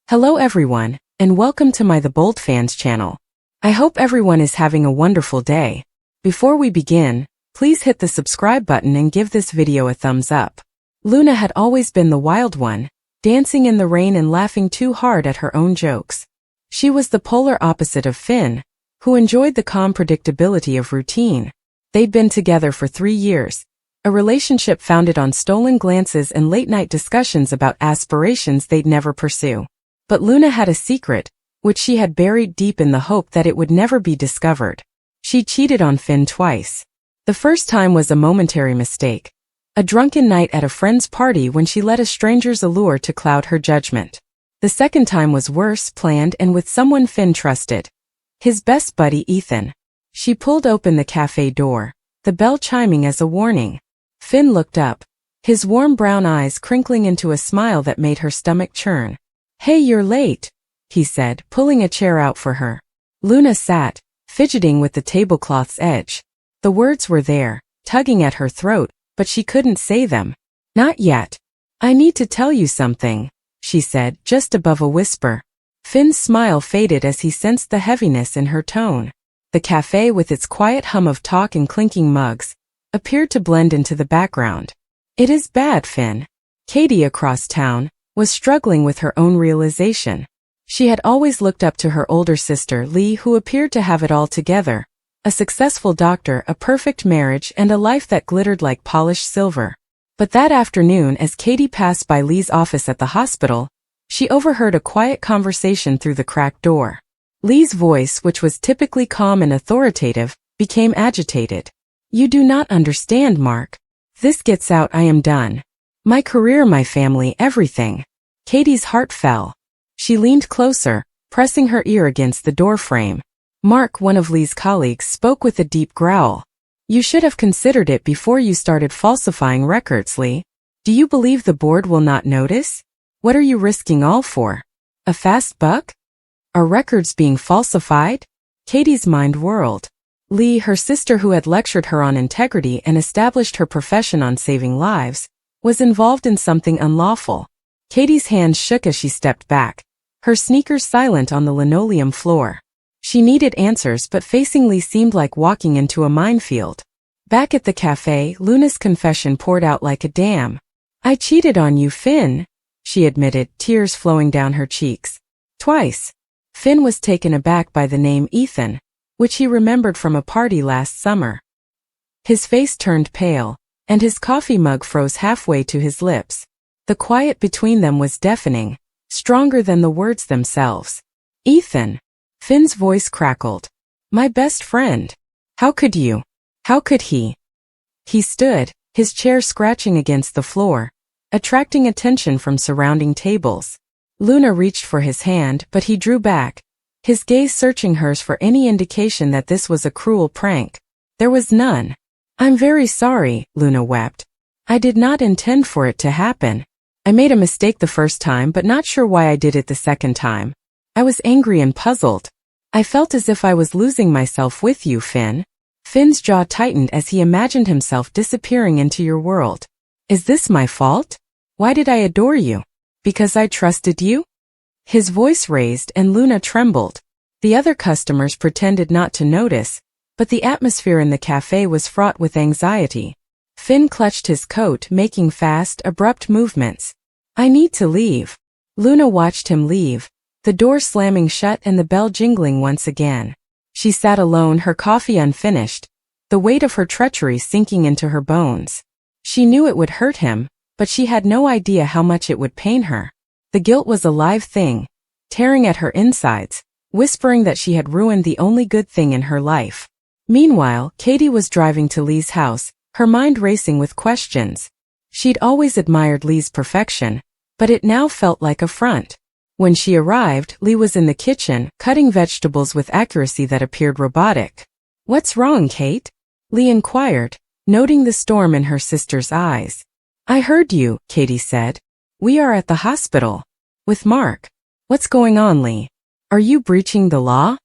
Hello everyone, and welcome to my The Bold Fans channel. I hope everyone is having a wonderful day. Before we begin, please hit the subscribe button and give this video a thumbs up. Luna had always been the wild one, dancing in the rain and laughing too hard at her own jokes. She was the polar opposite of Finn, who enjoyed the calm predictability of routine. They'd been together for 3 years, a relationship founded on stolen glances and late-night discussions about aspirations they'd never pursue. But Luna had a secret, which she had buried deep in the hope that it would never be discovered. She cheated on Finn twice. The first time was a momentary mistake, a drunken night at a friend's party when she let a stranger's allure to cloud her judgment. The second time was worse, planned and with someone Finn trusted, his best buddy Ethan. She pulled open the cafe door, the bell chiming as a warning. Finn looked up, his warm brown eyes crinkling into a smile that made her stomach churn. "Hey, you're late," he said, pulling a chair out for her. Luna sat, fidgeting with the tablecloth's edge. The words were there, tugging at her throat, but she couldn't say them. "Not yet. I need to tell you something," she said, just above a whisper. Finn's smile faded as he sensed the heaviness in her tone. The cafe, with its quiet hum of talk and clinking mugs, appeared to blend into the background. "It is bad, Finn." Katie, across town, was struggling with her own realization. She had always looked up to her older sister Lee, who appeared to have it all together, a successful doctor, a perfect marriage, and a life that glittered like polished silver. But that afternoon, as Katie passed by Lee's office at the hospital, she overheard a quiet conversation through the cracked door. Lee's voice, which was typically calm and authoritative, became agitated. "You do not understand, Mark. This gets out, I am done. My career, my family, everything." Katie's heart fell. She leaned closer, pressing her ear against the doorframe. Mark, one of Lee's colleagues, spoke with a deep growl. "You should have considered it before you started falsifying records, Lee. Do you believe the board will not notice? What are you risking all for? A fast buck? Are records being falsified?" Katie's mind whirled. Lee, her sister who had lectured her on integrity and established her profession on saving lives, was involved in something unlawful. Katie's hands shook as she stepped back, her sneakers silent on the linoleum floor. She needed answers, but facing Lee seemed like walking into a minefield. Back at the cafe, Luna's confession poured out like a dam. "I cheated on you, Finn," she admitted, tears flowing down her cheeks. "Twice." Finn was taken aback by the name Ethan, which he remembered from a party last summer. His face turned pale, and his coffee mug froze halfway to his lips. The quiet between them was deafening, stronger than the words themselves. "Ethan." Finn's voice crackled. "My best friend. How could you? How could he?" He stood, his chair scratching against the floor, attracting attention from surrounding tables. Luna reached for his hand, but he drew back, his gaze searching hers for any indication that this was a cruel prank. There was none. "I'm very sorry," Luna wept. "I did not intend for it to happen. I made a mistake the first time, but not sure why I did it the second time. I was angry and puzzled. I felt as if I was losing myself with you, Finn." Finn's jaw tightened as he imagined himself disappearing into your world. "Is this my fault? Why did I adore you? Because I trusted you?" His voice raised and Luna trembled. The other customers pretended not to notice, but the atmosphere in the cafe was fraught with anxiety. Finn clutched his coat, making fast, abrupt movements. "I need to leave." Luna watched him leave, the door slamming shut and the bell jingling once again. She sat alone, her coffee unfinished, the weight of her treachery sinking into her bones. She knew it would hurt him, but she had no idea how much it would pain her. The guilt was a live thing, tearing at her insides, whispering that she had ruined the only good thing in her life. Meanwhile, Katie was driving to Lee's house, her mind racing with questions. She'd always admired Lee's perfection, but it now felt like a front. When she arrived, Lee was in the kitchen, cutting vegetables with accuracy that appeared robotic. "What's wrong, Kate?" Lee inquired, noting the storm in her sister's eyes. "I heard you," Katie said. "We are at the hospital. With Mark." "What's going on, Lee? Are you breaching the law?"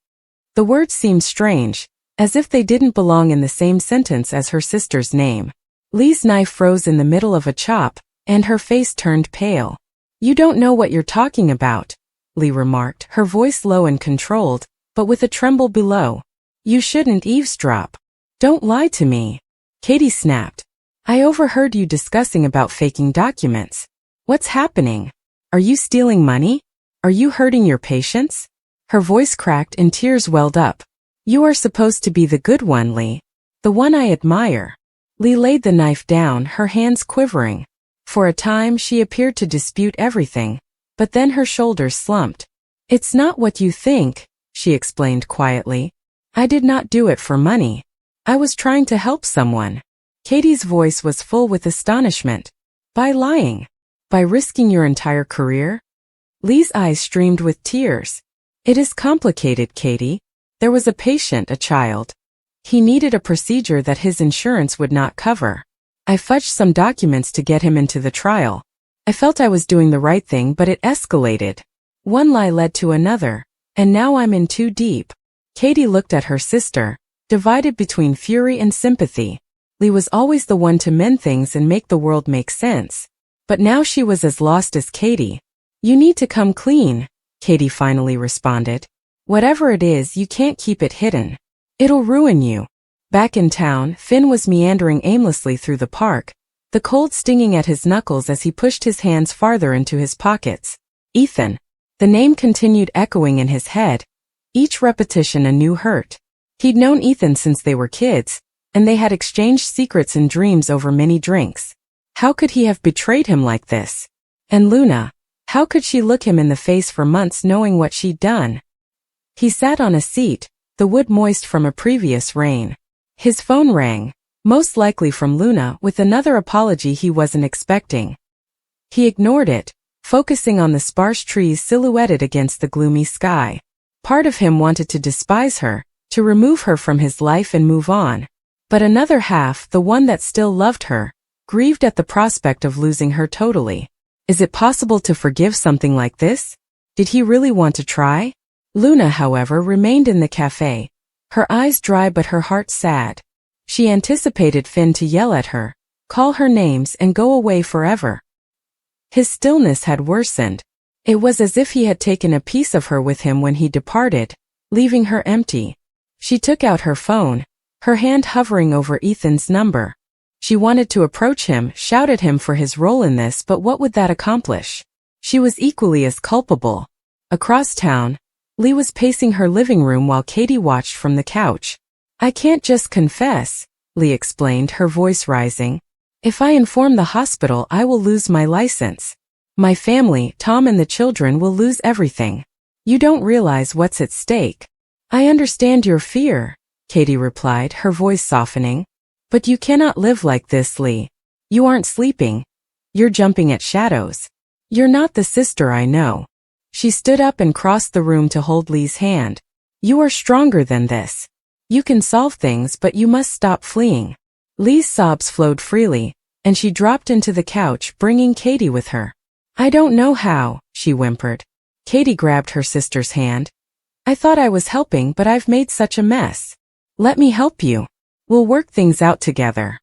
The words seemed strange, as if they didn't belong in the same sentence as her sister's name. Lee's knife froze in the middle of a chop, and her face turned pale. "You don't know what you're talking about," Lee remarked, her voice low and controlled, but with a tremble below. You shouldn't eavesdrop. Don't lie to me. Katie snapped. I overheard you discussing about faking documents. What's happening? Are you stealing money? Are you hurting your patients? Her voice cracked and tears welled up. You are supposed to be the good one, Lee. The one I admire. Lee laid the knife down, her hands quivering. For a time she appeared to dispute everything, but then her shoulders slumped. It's not what you think, she explained quietly. I did not do it for money. I was trying to help someone. Katie's voice was full with astonishment. By lying? By risking your entire career? Lee's eyes streamed with tears. It is complicated, Katie. There was a patient, a child. He needed a procedure that his insurance would not cover. I fudged some documents to get him into the trial. I felt I was doing the right thing, but it escalated. One lie led to another, and now I'm in too deep. Katie looked at her sister, divided between fury and sympathy. Lee was always the one to mend things and make the world make sense. But now she was as lost as Katie. You need to come clean, Katie finally responded. Whatever it is, you can't keep it hidden. It'll ruin you. Back in town, Finn was meandering aimlessly through the park, the cold stinging at his knuckles as he pushed his hands farther into his pockets. Ethan. The name continued echoing in his head, each repetition a new hurt. He'd known Ethan since they were kids, and they had exchanged secrets and dreams over many drinks. How could he have betrayed him like this? And Luna, how could she look him in the face for months knowing what she'd done? He sat on a seat, the wood moist from a previous rain. His phone rang, most likely from Luna, with another apology he wasn't expecting. He ignored it, focusing on the sparse trees silhouetted against the gloomy sky. Part of him wanted to despise her, to remove her from his life and move on. But another half, the one that still loved her, grieved at the prospect of losing her totally. Is it possible to forgive something like this? Did he really want to try? Luna, however, remained in the cafe, her eyes dry but her heart sad. She anticipated Finn to yell at her, call her names and go away forever. His stillness had worsened. It was as if he had taken a piece of her with him when he departed, leaving her empty. She took out her phone, her hand hovering over Ethan's number. She wanted to approach him, shout at him for his role in this, but what would that accomplish? She was equally as culpable. Across town, Lee was pacing her living room while Katie watched from the couch. I can't just confess, Lee explained, her voice rising. If I inform the hospital, I will lose my license. My family, Tom and the children, will lose everything. You don't realize what's at stake. I understand your fear, Katie replied, her voice softening. But you cannot live like this, Lee. You aren't sleeping. You're jumping at shadows. You're not the sister I know. She stood up and crossed the room to hold Lee's hand. You are stronger than this. You can solve things, but you must stop fleeing. Lee's sobs flowed freely, and she dropped into the couch, bringing Katie with her. I don't know how, she whimpered. Katie grabbed her sister's hand. I thought I was helping, but I've made such a mess. Let me help you. We'll work things out together.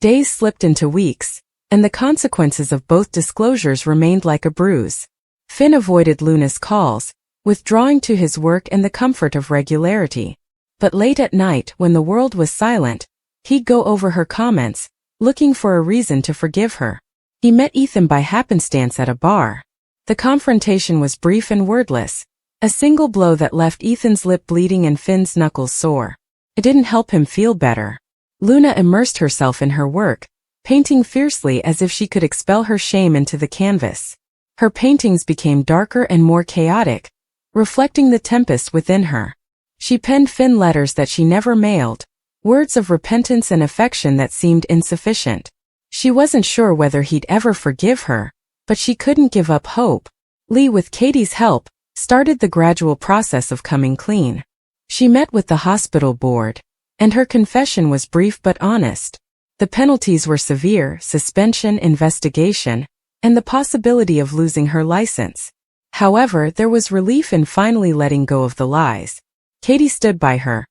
Days slipped into weeks, and the consequences of both disclosures remained like a bruise. Finn avoided Luna's calls, withdrawing to his work and the comfort of regularity. But late at night, when the world was silent, he'd go over her comments, looking for a reason to forgive her. He met Ethan by happenstance at a bar. The confrontation was brief and wordless, a single blow that left Ethan's lip bleeding and Finn's knuckles sore. It didn't help him feel better. Luna immersed herself in her work, painting fiercely as if she could expel her shame into the canvas. Her paintings became darker and more chaotic, reflecting the tempest within her. She penned Finn letters that she never mailed, words of repentance and affection that seemed insufficient. She wasn't sure whether he'd ever forgive her, but she couldn't give up hope. Lee, with Katie's help, started the gradual process of coming clean. She met with the hospital board, and her confession was brief but honest. The penalties were severe: suspension, investigation, and the possibility of losing her license. However, there was relief in finally letting go of the lies. Katie stood by her,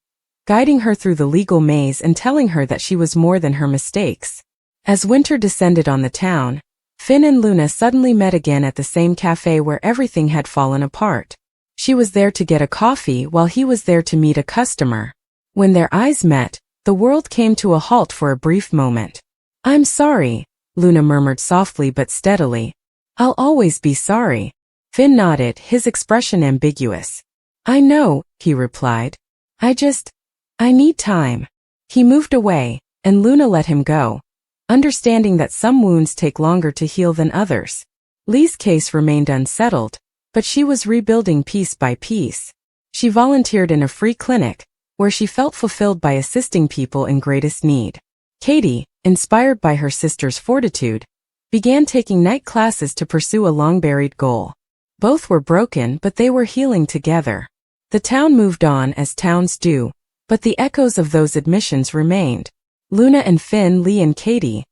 guiding her through the legal maze and telling her that she was more than her mistakes. As winter descended on the town, Finn and Luna suddenly met again at the same cafe where everything had fallen apart. She was there to get a coffee while he was there to meet a customer. When their eyes met, the world came to a halt for a brief moment. "I'm sorry," Luna murmured softly but steadily. "I'll always be sorry." Finn nodded, his expression ambiguous. "I know," he replied. I need time." He moved away, and Luna let him go, understanding that some wounds take longer to heal than others. Lee's case remained unsettled, but she was rebuilding piece by piece. She volunteered in a free clinic, where she felt fulfilled by assisting people in greatest need. Katie, inspired by her sister's fortitude, began taking night classes to pursue a long-buried goal. Both were broken, but they were healing together. The town moved on as towns do, but the echoes of those admissions remained. Luna and Finn, Lee and Katie,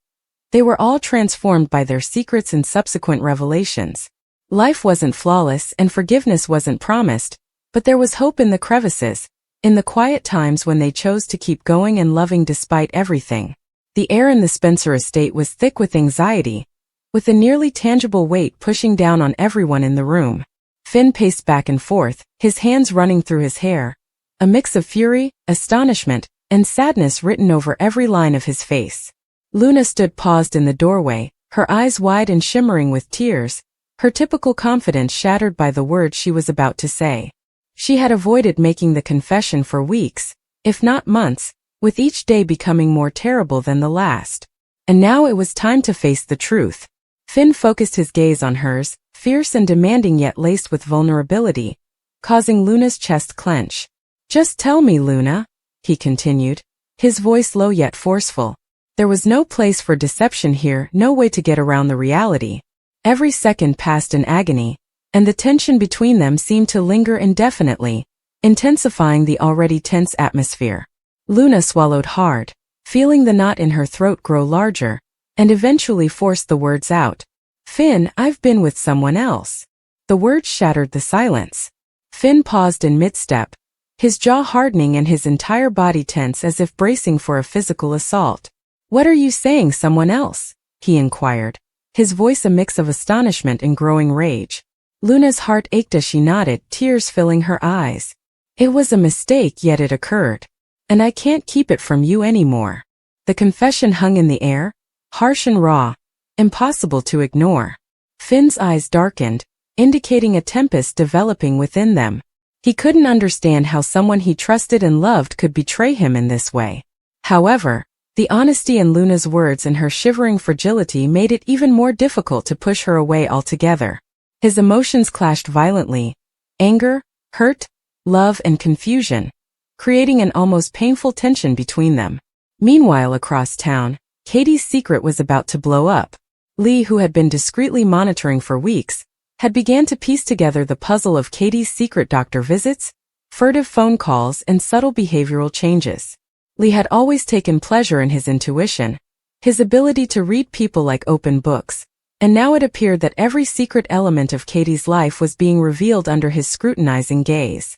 they were all transformed by their secrets and subsequent revelations. Life wasn't flawless and forgiveness wasn't promised, but there was hope in the crevices, in the quiet times when they chose to keep going and loving despite everything. The air in the Spencer estate was thick with anxiety, with a nearly tangible weight pushing down on everyone in the room. Finn paced back and forth, his hands running through his hair, a mix of fury, astonishment, and sadness written over every line of his face. Luna stood paused in the doorway, her eyes wide and shimmering with tears, her typical confidence shattered by the words she was about to say. She had avoided making the confession for weeks, if not months, with each day becoming more terrible than the last. And now it was time to face the truth. Finn focused his gaze on hers, fierce and demanding yet laced with vulnerability, causing Luna's chest clench. "Just tell me, Luna," he continued, his voice low yet forceful. There was no place for deception here, no way to get around the reality. Every second passed in agony, and the tension between them seemed to linger indefinitely, intensifying the already tense atmosphere. Luna swallowed hard, feeling the knot in her throat grow larger, and eventually forced the words out. "Finn, I've been with someone else." The words shattered the silence. Finn paused in mid-step, his jaw hardening and his entire body tense as if bracing for a physical assault. "What are you saying, someone else?" he inquired, his voice a mix of astonishment and growing rage. Luna's heart ached as she nodded, tears filling her eyes. "It was a mistake, yet it occurred. And I can't keep it from you anymore." The confession hung in the air, harsh and raw, impossible to ignore. Finn's eyes darkened, indicating a tempest developing within them. He couldn't understand how someone he trusted and loved could betray him in this way. However, the honesty in Luna's words and her shivering fragility made it even more difficult to push her away altogether. His emotions clashed violently: anger, hurt, love, and confusion, creating an almost painful tension between them. Meanwhile, across town, Katie's secret was about to blow up. Lee, who had been discreetly monitoring for weeks, had began to piece together the puzzle of Katie's secret doctor visits, furtive phone calls, and subtle behavioral changes. Lee had always taken pleasure in his intuition, his ability to read people like open books, and now it appeared that every secret element of Katie's life was being revealed under his scrutinizing gaze.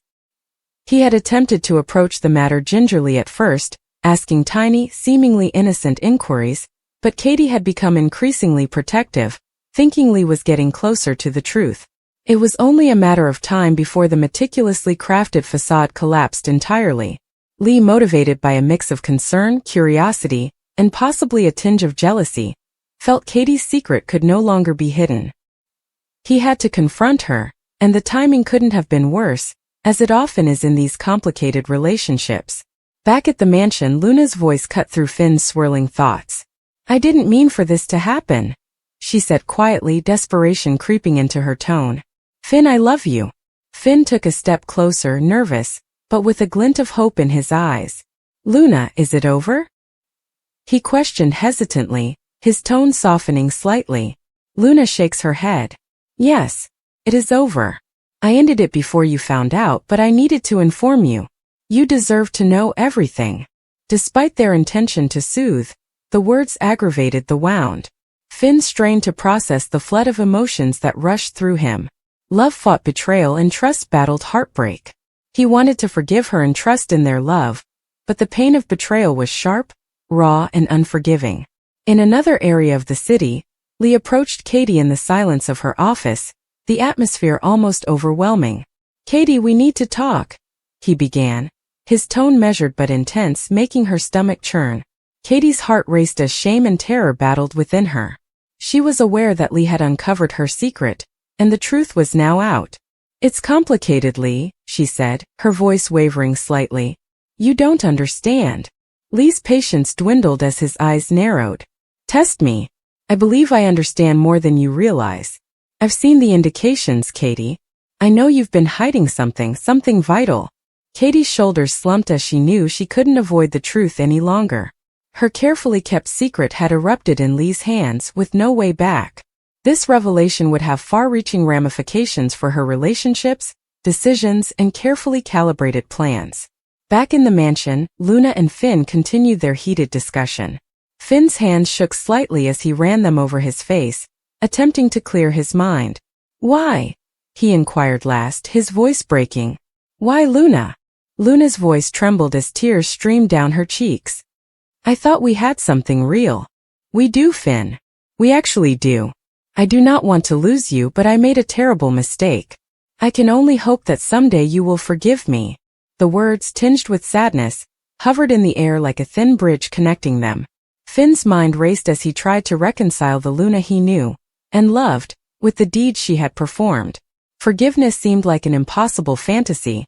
He had attempted to approach the matter gingerly at first, asking tiny, seemingly innocent inquiries, but Katie had become increasingly protective, thinking Lee was getting closer to the truth. It was only a matter of time before the meticulously crafted facade collapsed entirely. Lee, motivated by a mix of concern, curiosity, and possibly a tinge of jealousy, felt Katie's secret could no longer be hidden. He had to confront her, and the timing couldn't have been worse, as it often is in these complicated relationships. Back at the mansion, Luna's voice cut through Finn's swirling thoughts. "I didn't mean for this to happen," she said quietly, desperation creeping into her tone. "Finn, I love you." Finn took a step closer, nervous, but with a glint of hope in his eyes. "Luna, is it over?" he questioned hesitantly, his tone softening slightly. Luna shakes her head. "Yes, it is over. I ended it before you found out, but I needed to inform you. You deserve to know everything." Despite their intention to soothe, the words aggravated the wound. Finn strained to process the flood of emotions that rushed through him. Love fought betrayal and trust battled heartbreak. He wanted to forgive her and trust in their love, but the pain of betrayal was sharp, raw, and unforgiving. In another area of the city, Lee approached Katie in the silence of her office, the atmosphere almost overwhelming. "Katie, we need to talk," he began, his tone measured but intense, making her stomach churn. Katie's heart raced as shame and terror battled within her. She was aware that Lee had uncovered her secret, and the truth was now out. "It's complicated, Lee," she said, her voice wavering slightly. "You don't understand." Lee's patience dwindled as his eyes narrowed. "Test me. I believe I understand more than you realize. I've seen the indications, Katie. I know you've been hiding something vital." Katie's shoulders slumped as she knew she couldn't avoid the truth any longer. Her carefully kept secret had erupted in Lee's hands with no way back. This revelation would have far-reaching ramifications for her relationships, decisions, and carefully calibrated plans. Back in the mansion, Luna and Finn continued their heated discussion. Finn's hands shook slightly as he ran them over his face, attempting to clear his mind. "Why?" he inquired last, his voice breaking. "Why, Luna?" Luna's voice trembled as tears streamed down her cheeks. "I thought we had something real." "We do, Finn. We actually do. I do not want to lose you, but I made a terrible mistake. I can only hope that someday you will forgive me." The words, tinged with sadness, hovered in the air like a thin bridge connecting them. Finn's mind raced as he tried to reconcile the Luna he knew and loved with the deeds she had performed. Forgiveness seemed like an impossible fantasy,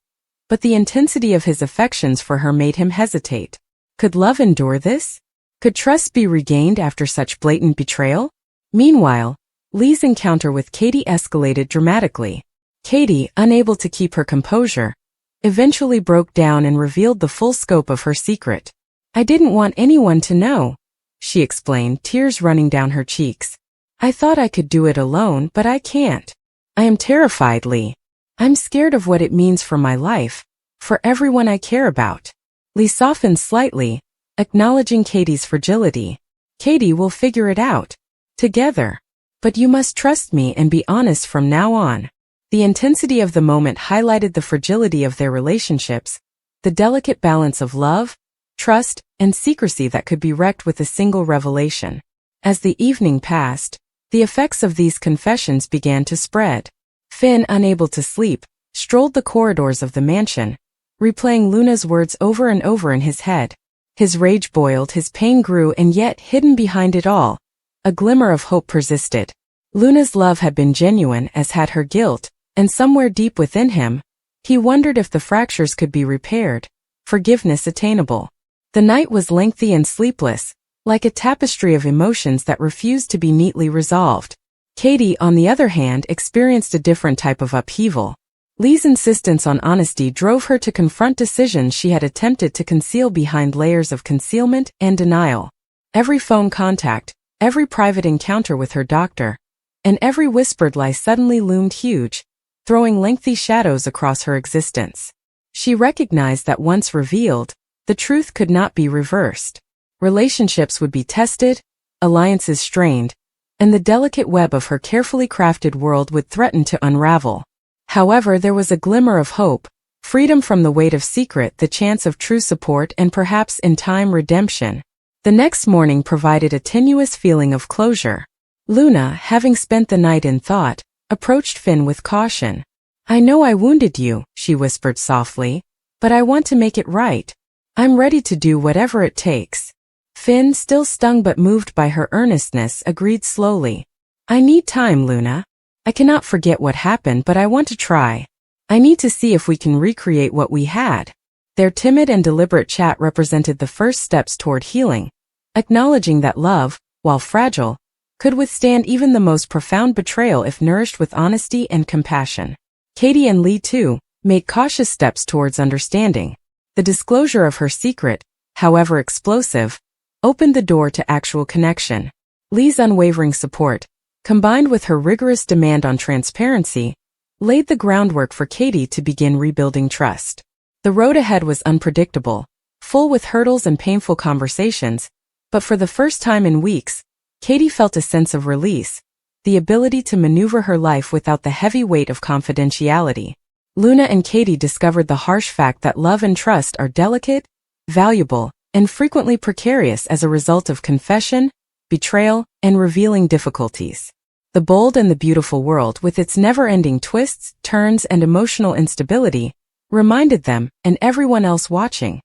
but the intensity of his affections for her made him hesitate. Could love endure this? Could trust be regained after such blatant betrayal? Meanwhile, Lee's encounter with Katie escalated dramatically. Katie, unable to keep her composure, eventually broke down and revealed the full scope of her secret. "I didn't want anyone to know," she explained, tears running down her cheeks. "I thought I could do it alone, but I can't. I am terrified, Lee. I'm scared of what it means for my life, for everyone I care about." Lee softened slightly, acknowledging Katie's fragility. "Katie, will figure it out. Together. But you must trust me and be honest from now on." The intensity of the moment highlighted the fragility of their relationships, the delicate balance of love, trust, and secrecy that could be wrecked with a single revelation. As the evening passed, the effects of these confessions began to spread. Finn, unable to sleep, strolled the corridors of the mansion, replaying Luna's words over and over in his head. His rage boiled, his pain grew, and yet, hidden behind it all, a glimmer of hope persisted. Luna's love had been genuine, as had her guilt, and somewhere deep within him, he wondered if the fractures could be repaired, forgiveness attainable. The night was lengthy and sleepless, like a tapestry of emotions that refused to be neatly resolved. Katie, on the other hand, experienced a different type of upheaval. Lee's insistence on honesty drove her to confront decisions she had attempted to conceal behind layers of concealment and denial. Every phone contact, every private encounter with her doctor, and every whispered lie suddenly loomed huge, throwing lengthy shadows across her existence. She recognized that once revealed, the truth could not be reversed. Relationships would be tested, alliances strained, and the delicate web of her carefully crafted world would threaten to unravel. However, there was a glimmer of hope, freedom from the weight of secret, the chance of true support, and perhaps in time redemption. The next morning provided a tenuous feeling of closure. Luna, having spent the night in thought, approached Finn with caution. "I know I wounded you," she whispered softly, "but I want to make it right. I'm ready to do whatever it takes." Finn, still stung but moved by her earnestness, agreed slowly. "I need time, Luna. I cannot forget what happened, but I want to try. I need to see if we can recreate what we had." Their timid and deliberate chat represented the first steps toward healing, acknowledging that love, while fragile, could withstand even the most profound betrayal if nourished with honesty and compassion. Katie and Lee, too, made cautious steps towards understanding. The disclosure of her secret, however explosive, opened the door to actual connection. Lee's unwavering support, combined with her rigorous demand on transparency, laid the groundwork for Katie to begin rebuilding trust. The road ahead was unpredictable, full with hurdles and painful conversations, but for the first time in weeks, Katie felt a sense of release, the ability to maneuver her life without the heavy weight of confidentiality. Luna and Katie discovered the harsh fact that love and trust are delicate, valuable, and frequently precarious as a result of confession, betrayal, and revealing difficulties. The Bold and the Beautiful world, with its never-ending twists, turns, and emotional instability, reminded them, and everyone else watching,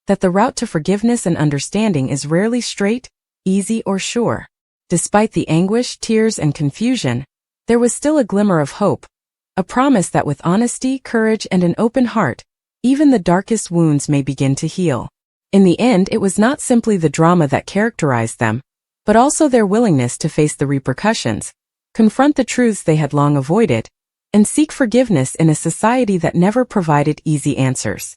that the route to forgiveness and understanding is rarely straight, easy, or sure. Despite the anguish, tears, and confusion, there was still a glimmer of hope, a promise that with honesty, courage, and an open heart, even the darkest wounds may begin to heal. In the end, it was not simply the drama that characterized them, but also their willingness to face the repercussions, confront the truths they had long avoided, and seek forgiveness in a society that never provided easy answers.